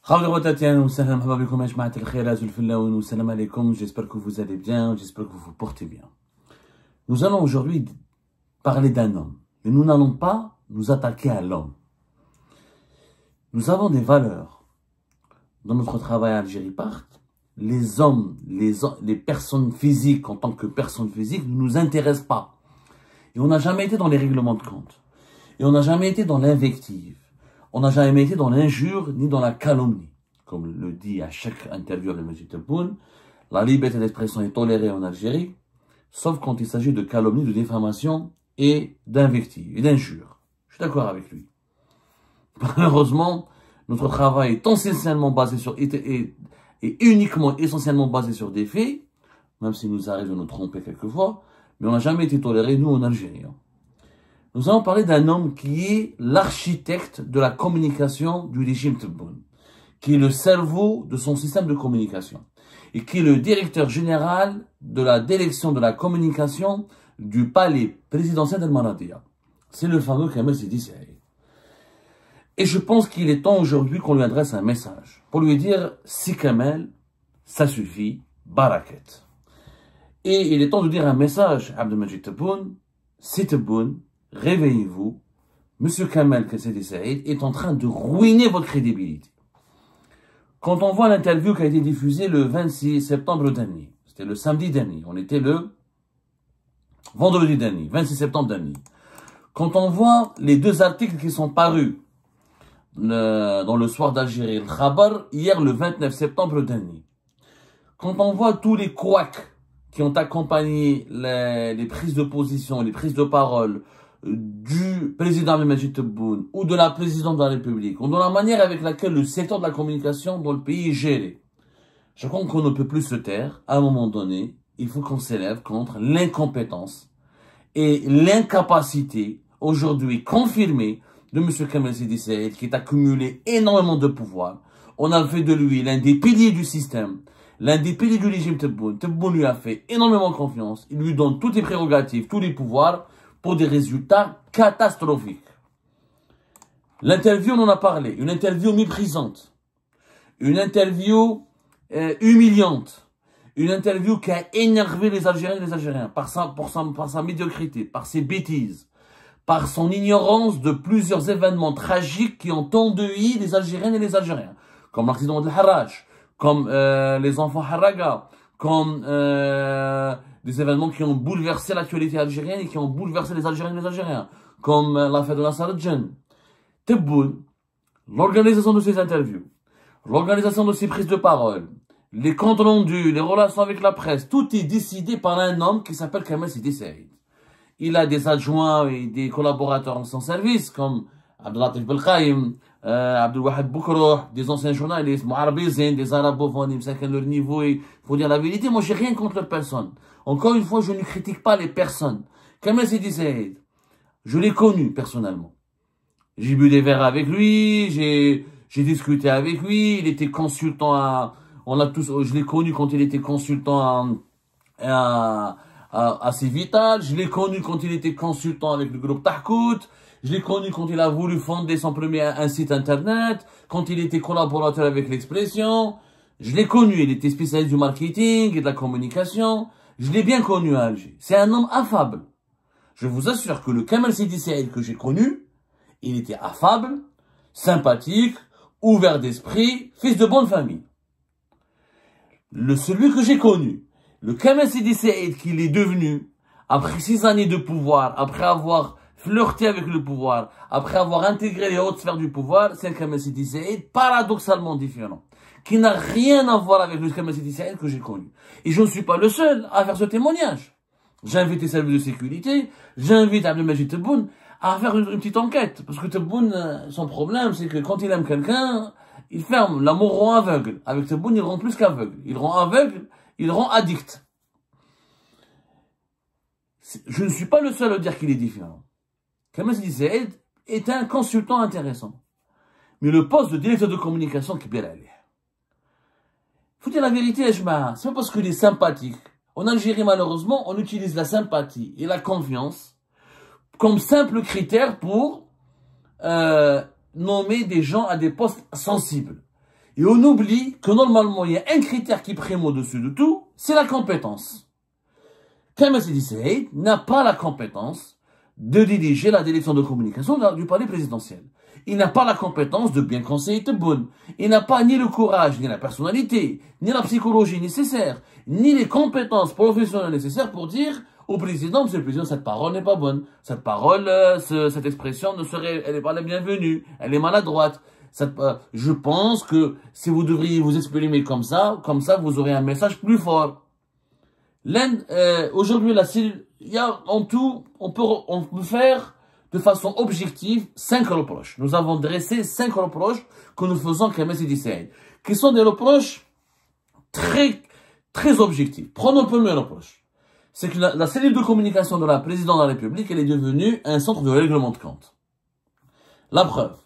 J'espère que vous allez bien, j'espère que vous vous portez bien. Nous allons aujourd'hui parler d'un homme, mais nous n'allons pas nous attaquer à l'homme. Nous avons des valeurs. Dans notre travail à Algérie Part, les hommes, les personnes physiques en tant que personnes physiques ne nous intéressent pas. Et on n'a jamais été dans les règlements de compte. Et on n'a jamais été dans l'invective. On n'a jamais été dans l'injure ni dans la calomnie. Comme le dit à chaque interview avec Majid Tebboune, la liberté d'expression est tolérée en Algérie, sauf quand il s'agit de calomnie, de diffamation et d'invective et d'injure. Je suis d'accord avec lui. Malheureusement, notre travail est essentiellement basé sur, et uniquement essentiellement basé sur des faits, même s'il nous arrive de nous tromper quelquefois, mais on n'a jamais été toléré, nous, en Algérie. Nous allons parler d'un homme qui est l'architecte de la communication du régime Tebboune, qui est le cerveau de son système de communication, et qui est le directeur général de la direction de la communication du palais présidentiel d'El Maradia. C'est le fameux Kamel Sidi Saïd. Et je pense qu'il est temps aujourd'hui qu'on lui adresse un message, pour lui dire, si Kamel, ça suffit, baraket. Et il est temps de dire un message à Abdelmajid Tebboune, si Tebboune, réveillez-vous, Monsieur Kamel Sidi Saïd est en train de ruiner votre crédibilité. Quand on voit l'interview qui a été diffusée le 26 septembre dernier, c'était le samedi dernier, on était le vendredi dernier, 26 septembre dernier. Quand on voit les deux articles qui sont parus dans le soir d'Algérie, le Khabar, hier le 29 septembre dernier, quand on voit tous les couacs qui ont accompagné les prises de position, les prises de parole du président Abdelmajid Tebboune ou de la présidente de la République, ou dans la manière avec laquelle le secteur de la communication dans le pays est géré, je crois qu'on ne peut plus se taire. À un moment donné, il faut qu'on s'élève contre l'incompétence et l'incapacité, aujourd'hui confirmée, de M. Kamel Sidi Saïd, qui est accumulé énormément de pouvoir. On a fait de lui l'un des piliers du système, l'un des piliers du régime Tebboune. Tebboune lui a fait énormément confiance. Il lui donne toutes les prérogatives, tous les pouvoirs, pour des résultats catastrophiques. L'interview, on en a parlé, une interview méprisante, une interview humiliante, une interview qui a énervé les Algériens et les Algériens par sa médiocrité, par ses bêtises, par son ignorance de plusieurs événements tragiques qui ont endeuillé les Algériennes et les Algériens, comme l'accident de Harrach, comme les enfants Harraga, comme des événements qui ont bouleversé l'actualité algérienne et qui ont bouleversé les Algériens et les Algériens, comme l'affaire de Nasser El-Djen. Tebboune, l'organisation de ces interviews, l'organisation de ces prises de parole, les comptes rendus, les relations avec la presse, tout est décidé par un homme qui s'appelle Kamel Sidi Saïd. Il a des adjoints et des collaborateurs en son service, comme Abdelatif Belkhaïm, Abdelwahad Boukrouh, des anciens journalistes, Mouarabizin, des arabophones, chacun leur niveau. Il faut dire la vérité, moi j'ai rien contre personne. Encore une fois, je ne critique pas les personnes. Kamel Sidi Saïd, je l'ai connu personnellement. J'ai bu des verres avec lui, j'ai discuté avec lui, il était consultant je l'ai connu quand il était consultant à Civital, je l'ai connu quand il était consultant avec le groupe Tahkout, je l'ai connu quand il a voulu fonder un site internet, quand il était collaborateur avec l'Expression, je l'ai connu, il était spécialiste du marketing et de la communication, je l'ai bien connu à Alger. C'est un homme affable. Je vous assure que le Kamel Sidi Saïd que j'ai connu, il était affable, sympathique, ouvert d'esprit, fils de bonne famille. Celui que j'ai connu, le Kamel Sidi Saïd qu'il est devenu, après 6 années de pouvoir, après avoir flirté avec le pouvoir, après avoir intégré les hautes sphères du pouvoir, c'est un Kamel Sidi Saïd paradoxalement différent, qui n'a rien à voir avec le Kamel Sidi Saïd que j'ai connu. Et je ne suis pas le seul à faire ce témoignage. J'ai invité les services de sécurité, j'invite Abdelmajid Tebboune à faire une petite enquête. Parce que Tebboune, son problème, c'est que quand il aime quelqu'un, il ferme. L'amour rend aveugle. Avec Tebboune, il rend plus qu'aveugle. Il rend aveugle, il rend addict. Je ne suis pas le seul à dire qu'il est différent. Kamel Sidi Saïd est un consultant intéressant. Mais le poste de directeur de communication, qui peut aller. Faut dire la vérité, Ejma. C'est pas parce qu'il est sympathique. En Algérie, malheureusement, on utilise la sympathie et la confiance comme simple critère pour nommer des gens à des postes sensibles. Et on oublie que normalement, il y a un critère qui prime au-dessus de tout, c'est la compétence. Kamal Sidi Saïd n'a pas la compétence de diriger la direction de communication du palais présidentiel. Il n'a pas la compétence de bien conseiller Tebboune. Il n'a pas ni le courage, ni la personnalité, ni la psychologie nécessaire, ni les compétences professionnelles nécessaires pour dire au président, monsieur le président, cette parole n'est pas bonne. Cette parole, cette expression elle n'est pas la bienvenue. Elle est maladroite. Je pense que si vous devriez vous exprimer comme ça, vous aurez un message plus fort. Aujourd'hui, il y a en tout, on peut faire de façon objective 5 reproches. Nous avons dressé 5 reproches que nous faisons à Kamal Sidi Saïd, qui sont des reproches très objectifs. Prenons le premier reproche. C'est que la cellule de communication de la présidente de la République, elle est devenue un centre de règlement de compte. La preuve.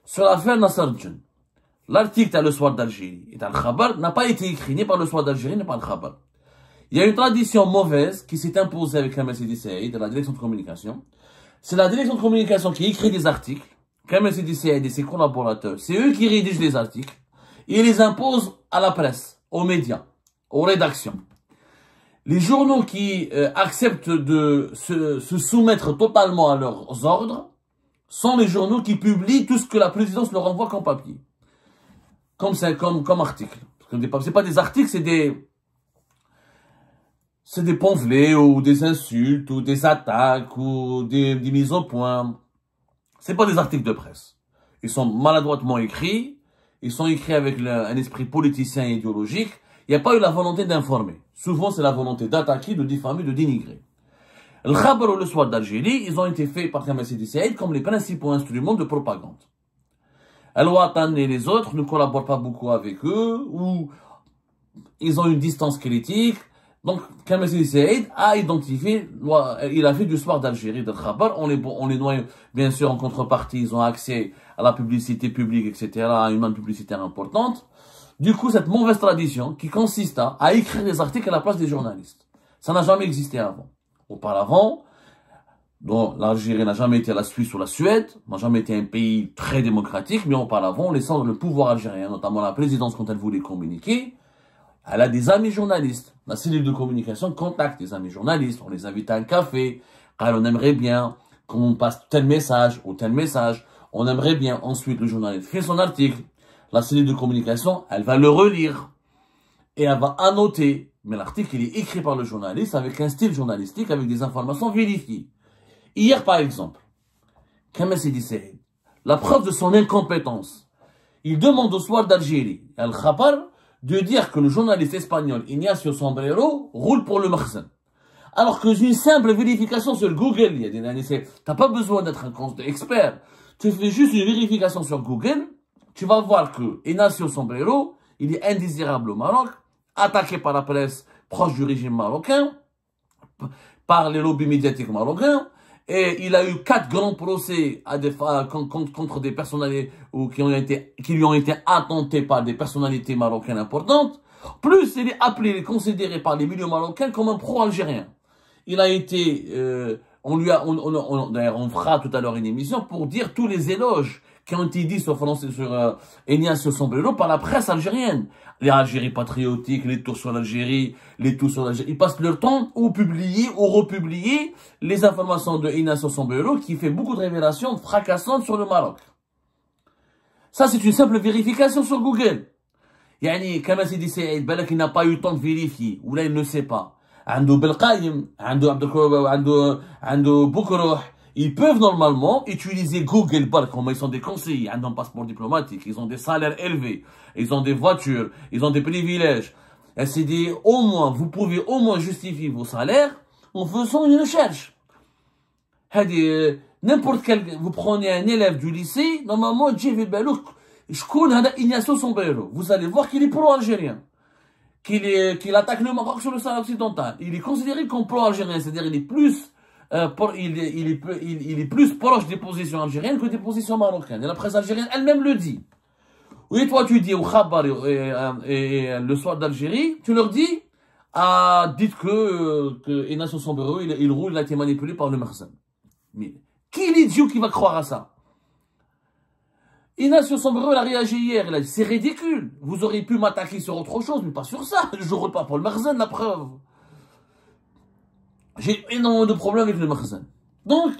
Sur l'affaire Nasser Djen, l'article Le Soir d'Algérie et Al-Khabar n'a pas été écrit ni par Le Soir d'Algérie ni par Al-Khabar. Il y a une tradition mauvaise qui s'est imposée avec Kamal Sidi Saïd de la direction de communication. C'est la direction de communication qui écrit des articles. Kamal Sidi Saïd et ses collaborateurs, c'est eux qui rédigent les articles. Et ils les imposent à la presse, aux médias, aux rédactions. Les journaux qui acceptent de se soumettre totalement à leurs ordres sont les journaux qui publient tout ce que la présidence leur envoie comme papier. Comme article. C'est pas des articles, c'est des pamphlets ou des insultes ou des attaques ou des mises au point. C'est pas des articles de presse. Ils sont maladroitement écrits. Ils sont écrits avec un esprit politicien et idéologique. Il n'y a pas eu la volonté d'informer. Souvent, c'est la volonté d'attaquer, de diffamer, de dénigrer. Le Khabar ou Le Soir d'Algérie, ils ont été faits par Kamal Sidi Saïd comme les principaux instruments de propagande. Al-Watan et les autres ne collaborent pas beaucoup avec eux, ou ils ont une distance critique. Donc, Kamal Sidi Saïd a identifié, il a fait du Soir d'Algérie, de Khabar, on les noie, bien sûr, en contrepartie, ils ont accès à la publicité publique, etc., à une manne publicitaire importante. Du coup, cette mauvaise tradition qui consiste à écrire des articles à la place des journalistes, ça n'a jamais existé avant. Auparavant, l'Algérie n'a jamais été la Suisse ou la Suède, n'a jamais été un pays très démocratique, mais auparavant, les centres de pouvoir algérien, notamment la présidence quand elle voulait communiquer, elle a des amis journalistes. La cellule de communication contacte des amis journalistes, on les invite à un café, car on aimerait bien qu'on passe tel message ou tel message, on aimerait bien ensuite le journaliste fait son article. La cellule de communication, elle va le relire et elle va annoter. Mais l'article, il est écrit par le journaliste avec un style journalistique, avec des informations vérifiées. Hier, par exemple, Kamal Sidi Saïd, la preuve de son incompétence, il demande au Soir d'Algérie, Al-Khabar, de dire que le journaliste espagnol Ignacio Sombrero roule pour le Makhzen. Alors que une simple vérification sur Google, t'as pas besoin d'être un expert. Tu fais juste une vérification sur Google, tu vas voir que Ignacio Sombrero, il est indésirable au Maroc, attaqué par la presse proche du régime marocain, par les lobbies médiatiques marocains, et il a eu 4 grands procès contre des personnalités qui lui ont été intentés par des personnalités marocaines importantes. Plus, il est appelé et considéré par les milieux marocains comme un pro-algérien. Il a été, d'ailleurs, on fera tout à l'heure une émission pour dire tous les éloges qui ont été dit sur Ignacio Sombrero par la presse algérienne. Les Algéries patriotiques, les tours sur l'Algérie, ils passent leur temps ou publier ou republier les informations de Ignacio Sombrero qui fait beaucoup de révélations fracassantes sur le Maroc. Ça, c'est une simple vérification sur Google. Yani, Kamal Sidi Saïd, il n'a pas eu le temps de vérifier, ou là, il ne sait pas. Ando Belqaïm, Ando Boukrouh, ils peuvent normalement utiliser Google Bar, comme ils sont des conseillers, ils ont un passeport diplomatique, ils ont des salaires élevés, ils ont des voitures, ils ont des privilèges. Et c'est vous pouvez au moins justifier vos salaires en faisant une recherche. N'importe quel, vous prenez un élève du lycée, normalement, Ignacio Sombrero. Vous allez voir qu'il est pro-algérien. Qu'il attaque le Maroc sur le Sahara occidental. Il est considéré comme pro-algérien, c'est-à-dire il est plus proche des positions algériennes que des positions marocaines. Et la presse algérienne elle-même le dit. Oui, toi tu dis au Khabar et le Soir d'Algérie, tu leur dis, dites que Ignacio Sombrero, il roule, il a été manipulé par le Makhzen. Mais qui est l'idiot qui va croire à ça? Inès, sur son bureau, elle a réagi hier. Elle a dit, c'est ridicule. Vous auriez pu m'attaquer sur autre chose, mais pas sur ça. Je roule pas pour le Merzen, la preuve. J'ai énormément de problèmes avec le Merzen. Donc,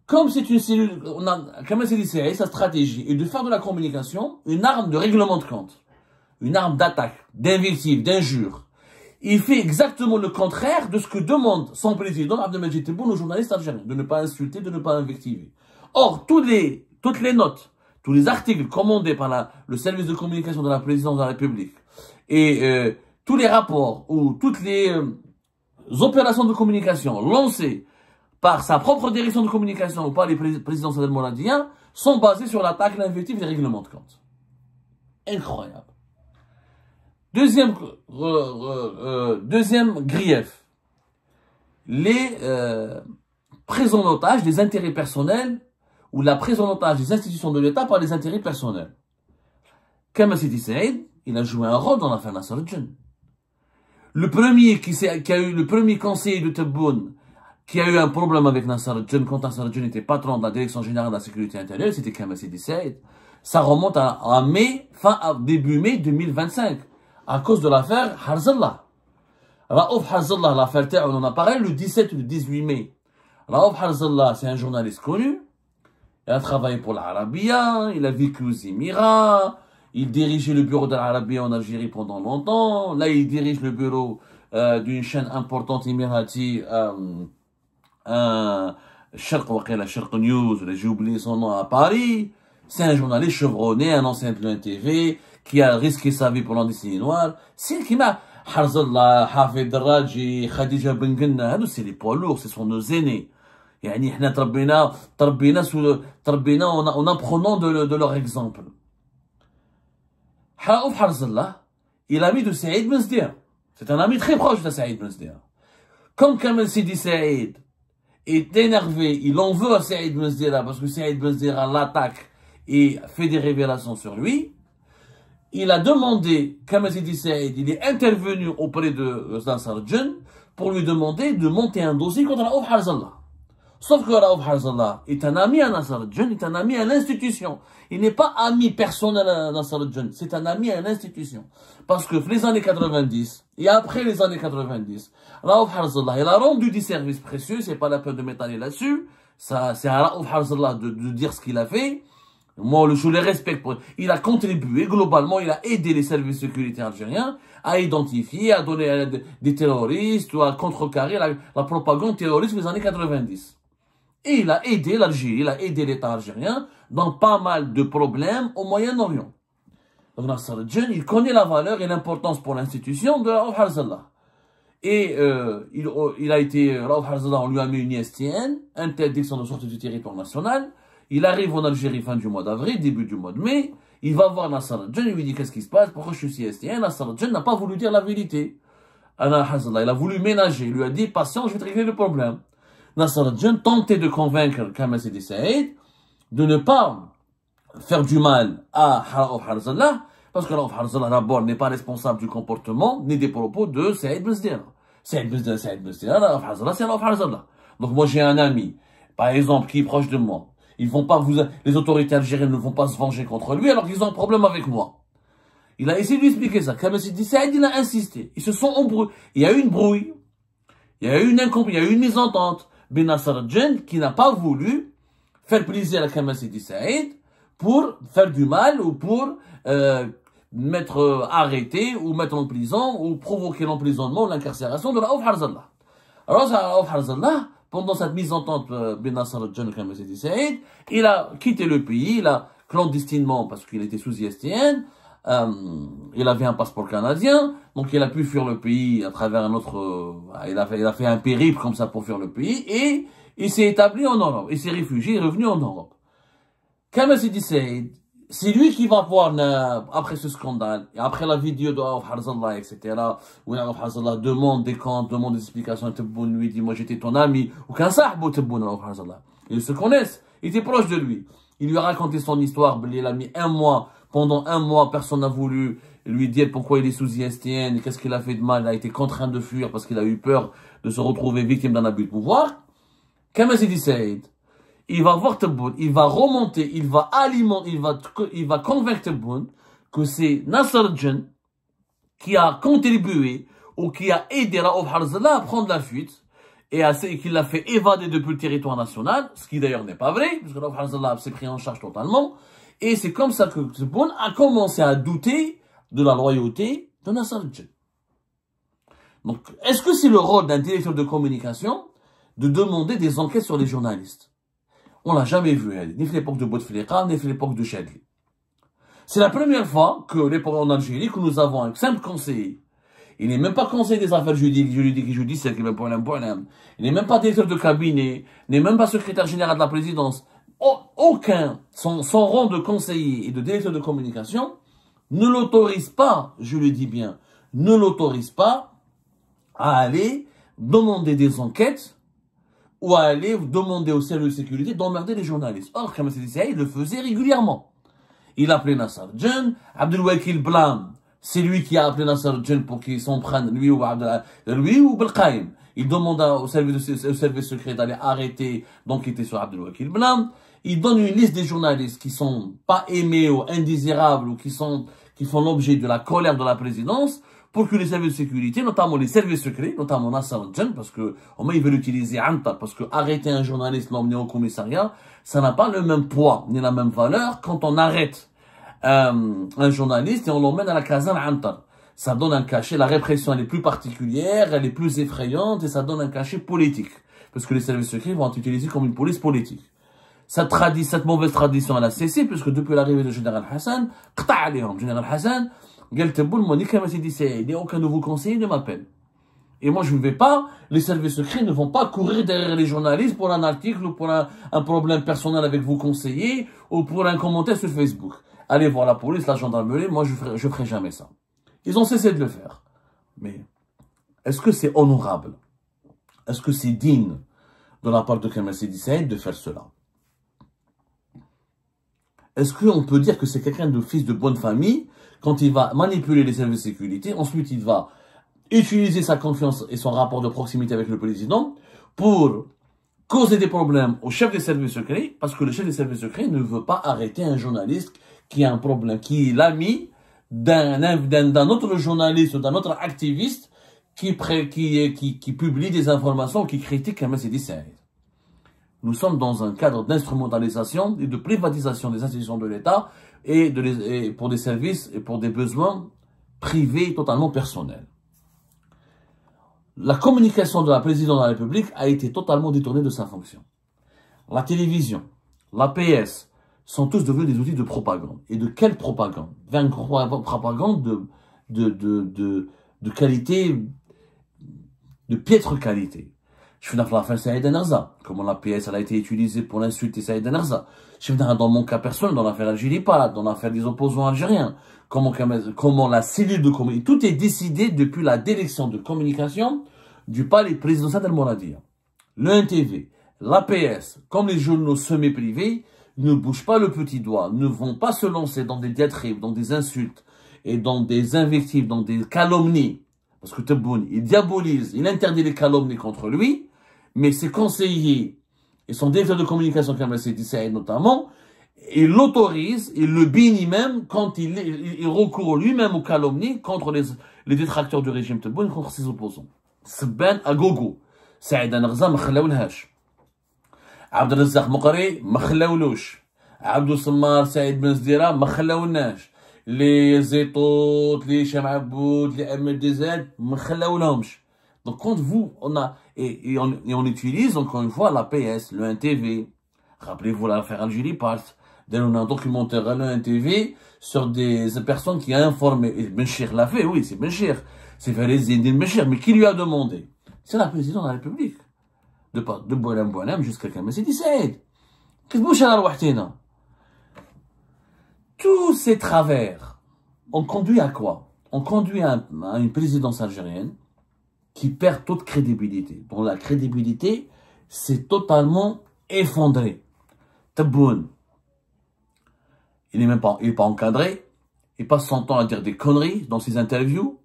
comme c'est une cellule, comme c'est dit, sa stratégie est de faire de la communication une arme de règlement de compte. Une arme d'attaque, d'invective, d'injure. Il fait exactement le contraire de ce que demande son président Abdelmajid Tebboune aux journalistes algériens, de ne pas insulter, de ne pas invectiver. Or, toutes les notes, tous les articles commandés par le service de communication de la présidence de la République et tous les rapports ou toutes les opérations de communication lancées par sa propre direction de communication ou par les présidents Sadel sont basés sur l'attaque, l'invective et les règlements de compte. Incroyable. Deuxième grief, les prises en otage des intérêts personnels ou la prise en otage des institutions de l'État par les intérêts personnels. Kama Sidi Saïd, il a joué un rôle dans l'affaire Nasser al-Djinn. Le premier conseiller de Tebboune qui a eu un problème avec Nasser al-Djinn quand Nasser al-Djinn était patron de la Direction Générale de la Sécurité Intérieure, c'était Kama Sidi Saïd. Ça remonte à début mai 2025. À cause de l'affaire Harzallah. Raouf Harzallah, l'affaire on en a parlé le 17 ou le 18 mai. Raouf Harzallah, c'est un journaliste connu. Il a travaillé pour l'Arabia, il a vécu aux Émirats, il dirigeait le bureau de l'Arabia en Algérie pendant longtemps. Là, il dirige le bureau d'une chaîne importante émirati, Sharq News, j'ai oublié son nom, à Paris. C'est un journaliste chevronné, un ancien de l'NTV, qui a risqué sa vie pour l'indécision noire. C'est qui m'a Harzallah, Hafid Raji, Khadija Ben Genna, c'est les poids lourds, ce sont nos aînés. Yani, on en apprenant de leur exemple. Raouf Harzallah, il est ami de Saïd Ben Sdia. C'est un ami très proche de Saïd Ben Sdia. Comme Kamal Sidi Saïd est énervé, il en veut à Saïd Ben Sdia parce que Saïd Ben Sdia l'attaque et fait des révélations sur lui. Il a demandé, Kamal Sidi Saïd, il est intervenu auprès de Nasser al-Djinn pour lui demander de monter un dossier contre Raouf Harzallah. Sauf que Raouf Harzallah est un ami à Nasser al-Djinn, est un ami à l'institution. Il n'est pas ami personnel à Nasser al-Djinn, c'est un ami à l'institution. Parce que les années 90, et après les années 90, Raouf Harzallah, il a rendu des services précieux, c'est pas la peine de m'étaler là-dessus. Ça, c'est à Raouf Harzallah de dire ce qu'il a fait. Moi, je le respecte. Il a contribué, globalement, il a aidé les services de sécurité algériens à identifier, à donner des terroristes ou à contrecarrer la propagande terroriste des années 90. Et il a aidé l'Algérie, il a aidé l'État algérien dans pas mal de problèmes au Moyen-Orient. Donc Nasser al-Djinn, il connaît la valeur et l'importance pour l'institution de Raouf Harzallah. Et Raouf Harzallah, on lui a mis une ISTN, interdiction de sortie du territoire national. Il arrive en Algérie fin du mois d'avril, début du mois de mai. Il va voir Nasser al-Djinn, il lui dit qu'est-ce qui se passe, pourquoi je suis ISTN. Nasser al-Djinn n'a pas voulu dire la vérité. Harzallah, il a voulu ménager, il lui a dit patient, je vais te régler le problème. Nasser al-Djinn tentait de convaincre Kamal Sidi Saïd de ne pas faire du mal à Raouf Harzallah, parce que Raouf Harzallah d'abord n'est pas responsable du comportement ni des propos de Saïd Ben Sdia. Saïd Ben Sdia, Raouf Harzallah, c'est Raouf Harzallah. Donc moi j'ai un ami, par exemple, qui est proche de moi. Les autorités algériennes ne vont pas se venger contre lui alors qu'ils ont un problème avec moi. Il a essayé de lui expliquer ça. Kamal Sidi Saïd, il a insisté. Ils se sont embrouillés. Il y a eu une brouille. Il y a eu une mésentente. Ben Nasser al-Djinn qui n'a pas voulu faire plaisir à Kamal Sidi Saïd pour faire du mal ou pour mettre arrêté ou mettre en prison ou provoquer l'emprisonnement ou l'incarcération de Raouf Harzallah. Alors Raouf Harzallah, pendant cette mise en entente Ben Nasser al-Djinn et Kamal Sidi Saïd, il a quitté le pays, il a clandestinement parce qu'il était sous ISTN, il avait un passeport canadien, donc il a pu fuir le pays à travers un autre, il a fait un périple comme ça pour fuir le pays, et il s'est établi en Europe, il s'est réfugié, il est revenu en Europe. Kamal Sidi Saïd, c'est lui qui va voir, après ce scandale, et après la vidéo de Raouf Harzallah, etc., où Raouf Harzallah demande des comptes, demande des explications à Tebboune, lui dit, moi j'étais ton ami, ou qu'un sahbo Tebboune, Raouf Harzallah. Ils se connaissent, il était proche de lui. Il lui a raconté son histoire, il a mis un mois, pendant un mois, personne n'a voulu lui dire pourquoi il est sous ISTN, qu'est-ce qu'il a fait de mal, il a été contraint de fuir parce qu'il a eu peur de se retrouver victime d'un abus de pouvoir. Kamal Sidi Saïd, il va voir Tebboune, il va remonter, il va alimenter, il va convaincre Tebboune que c'est Nasser Djen qui a contribué ou qui a aidé Raouf Harzallah à prendre la fuite et qui l'a fait évader depuis le territoire national, ce qui d'ailleurs n'est pas vrai, parce que Raouf Harzallah s'est pris en charge totalement. Et c'est comme ça que Tebboune a commencé à douter de la loyauté de Nasser Djen. Donc, est-ce que c'est le rôle d'un directeur de communication de demander des enquêtes sur les journalistes? On l'a jamais vu, ni à l'époque de Bouteflika, ni à l'époque de Chadli. C'est la première fois que l'époque en Algérie, que nous avons un simple conseiller. Il n'est même pas conseiller des affaires juridiques et judiciaires, qui est problème. Il n'est même pas directeur de cabinet, il n'est même pas secrétaire général de la présidence. Aucun, son rang de conseiller et de directeur de communication ne l'autorise pas, je le dis bien, ne l'autorise pas à aller demander des enquêtes ou à aller demander au service de sécurité d'emmerder les journalistes. Or, Kamal Sidi Saïd le faisait régulièrement. Il appelait Nasser Djen, Abdelwakil Blam, c'est lui qui a appelé Nasser Djen pour qu'il s'en prenne, lui ou Belkaïm. Il demanda au service secret d'aller arrêter, donc il était sur Abdelwakil Blam. Il donne une liste des journalistes qui sont pas aimés ou indésirables ou qui font l'objet de la colère de la présidence, pour que les services de sécurité, notamment les services secrets, notamment Nasser Djen, parce que, au moins, ils veulent utiliser Antar, parce que arrêter un journaliste, l'emmener au commissariat, ça n'a pas le même poids, ni la même valeur quand on arrête, un journaliste et on l'emmène à la caserne Antar. Ça donne un cachet, la répression elle est plus particulière, elle est plus effrayante et ça donne un cachet politique. Parce que les services secrets vont être utilisés comme une police politique. Cette mauvaise tradition, elle a cessé, puisque depuis l'arrivée de Général Hassan, Général Hassan, Galteboul m'a dit qu'Kamal Sidi Saïd, aucun nouveau conseiller ne m'appelle. Et moi, je ne vais pas, les services secrets ne vont pas courir derrière les journalistes pour un article ou pour un problème personnel avec vos conseillers ou pour un commentaire sur Facebook. Allez voir la police, la gendarmerie, moi, je ferai jamais ça. Ils ont cessé de le faire. Mais, est-ce que c'est honorable? Est-ce que c'est digne de la part de Kamal Sidi Saïd de faire cela? Est-ce qu'on peut dire que c'est quelqu'un de fils de bonne famille quand il va manipuler les services de sécurité, ensuite il va utiliser sa confiance et son rapport de proximité avec le président pour causer des problèmes au chef des services secrets, parce que le chef des services secrets ne veut pas arrêter un journaliste qui a un problème, qui est l'ami d'un autre journaliste ou d'un autre activiste qui publie des informations, qui critique Kamal Sidi Saïd. Nous sommes dans un cadre d'instrumentalisation et de privatisation des institutions de l'État et pour des services et pour des besoins privés totalement personnels. La communication de la présidente de la République a été totalement détournée de sa fonction. La télévision, l'APS sont tous devenus des outils de propagande. Et de quelle propagande? Une propagande de qualité, de piètre qualité. Je suis dans l'affaire Saïd Enerza, comment la PS elle a été utilisée pour insulter Saïd Enerza. Je suis dans mon cas personnel, dans l'affaire Algérie, dans l'affaire des opposants algériens. Comment la cellule de communication, tout est décidé depuis la direction de communication du palais présidentiel d'Al-Mouradia. Le NTV, l'APS, comme les journaux semi-privés, ne bougent pas le petit doigt, ne vont pas se lancer dans des diatribes, dans des insultes, et dans des invectives, dans des calomnies. Parce que Tebboune, il diabolise, il interdit les calomnies contre lui, mais ses conseillers et son directeur de communication, Kamal Sidi Saïd notamment, il l'autorise, il le bénit même quand il recourt lui-même aux calomnies contre les détracteurs du régime Tebboune, contre ses opposants. Sben à gogo. Saïd Enerza, ma khalaoulhash. Abdelrazak Moukari, ma khalaoulouch. Abdou Sammar, Saïd Ben Zdira, ma khalaoulnash. Les Zétot, les Chamaboud, les MDZ, ma khalaoulhamch. Donc, quand vous, on utilise, encore une fois, l'APS, le NTV. Rappelez-vous l'affaire Algérie Part. On a un documentaire à l'NTV sur des personnes qui a informé. Et Benchir l'a fait, oui, c'est Benchir. C'est Farizine Benchir. Mais qui lui a demandé? C'est la présidente de la République. De Boualem jusqu'à Kamal Sidi Saïd. Qu'est-ce que vous avez à tous ces travers ont conduit à quoi? On conduit à une présidence algérienne qui perd toute crédibilité. Dont la crédibilité s'est totalement effondrée. Tebboune, il n'est pas encadré, il passe son temps à dire des conneries dans ses interviews,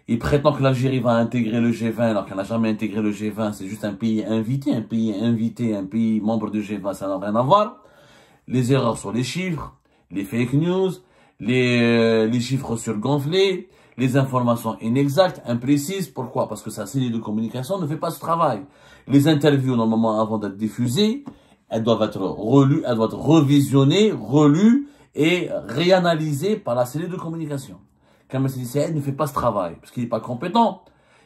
Il prétend que l'Algérie va intégrer le G20 alors qu'elle n'a jamais intégré le G20. C'est juste un pays invité, un pays membre du G20, ça n'a rien à voir. Les erreurs sur les chiffres, les fake news, les chiffres surgonflés, les informations inexactes, imprécises. Pourquoi? Parce que sa cellule de communication ne fait pas ce travail. Les interviews, normalement, avant d'être diffusées, elles doivent être relues, elles doivent être revisionnées, relues et réanalysées par la cellule de communication. Kamel Sidi Saïed ne fait pas ce travail parce qu'il n'est pas compétent.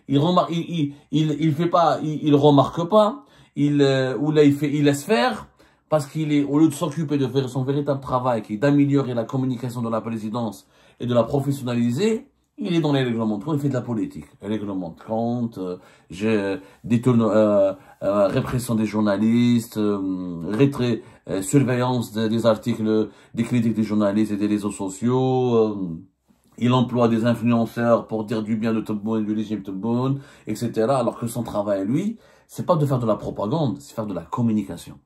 Il remarque, il fait pas, il remarque pas. Ou là il laisse faire parce qu'il est, au lieu de s'occuper de faire son véritable travail, qui est d'améliorer la communication de la présidence et de la professionnaliser, il est dans les règlements de compte, il fait de la politique. Règlement de compte, répression des journalistes, surveillance des articles, des critiques des journalistes et des réseaux sociaux. Il emploie des influenceurs pour dire du bien de Tebboune, du régime Tebboune, etc. Alors que son travail, lui, c'est pas de faire de la propagande, c'est faire de la communication.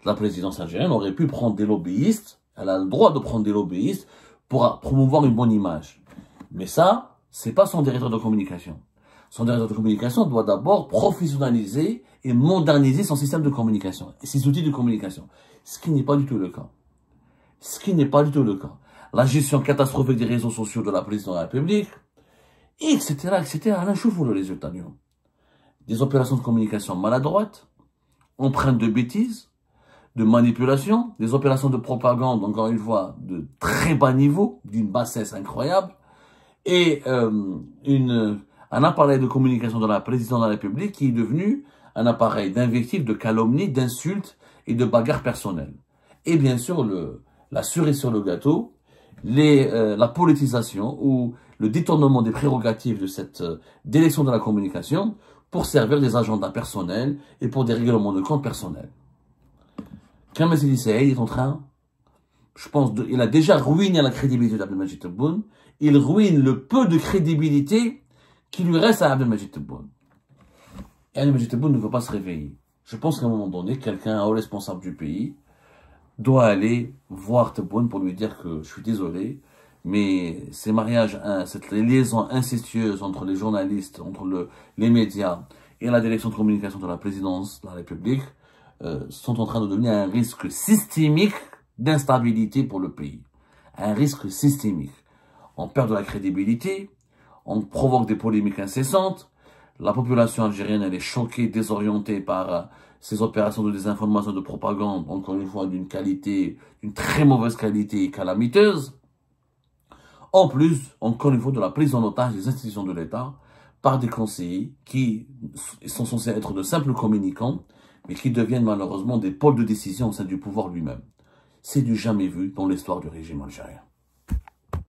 La présidence algérienne aurait pu prendre des lobbyistes, elle a le droit de prendre des lobbyistes pour promouvoir une bonne image. Mais ça, c'est pas son directeur de communication. Son directeur de communication doit d'abord professionnaliser et moderniser son système de communication et ses outils de communication. Ce qui n'est pas du tout le cas. Ce qui n'est pas du tout le cas. La gestion catastrophique des réseaux sociaux de la présidence de la République, etc., etc. Alain Choufou, le résultat. Des opérations de communication maladroites, empreintes de bêtises, de manipulation, des opérations de propagande, encore une fois, de très bas niveau, d'une bassesse incroyable, et un appareil de communication de la présidence de la République qui est devenu un appareil d'invective, de calomnie, d'insultes et de bagarres personnelles. Et bien sûr, la cerise sur le gâteau, la politisation ou le détournement des prérogatives de cette direction de la communication pour servir des agendas personnels et pour des règlements de compte personnels. Kamel Sidi Saïed est en train, je pense, il a déjà ruiné la crédibilité d'Abdelmadjid Tebboune. Il ruine le peu de crédibilité qui lui reste à Abdelmadjid Tebboune. Et Abdelmadjid Tebboune ne veut pas se réveiller. Je pense qu'à un moment donné, quelqu'un, un haut responsable du pays, doit aller voir Tebboune pour lui dire que je suis désolé, mais ces mariages, cette liaison incestueuse entre les journalistes, entre les médias et la direction de communication de la présidence de la République sont en train de devenir un risque systémique d'instabilité pour le pays. Un risque systémique. On perd de la crédibilité, on provoque des polémiques incessantes, la population algérienne elle est choquée, désorientée par ces opérations de désinformation, de propagande, encore une fois d'une qualité, d'une très mauvaise qualité et calamiteuse. En plus, encore une fois, de la prise en otage des institutions de l'État par des conseillers qui sont censés être de simples communicants, mais qui deviennent malheureusement des pôles de décision au sein du pouvoir lui-même. C'est du jamais vu dans l'histoire du régime algérien.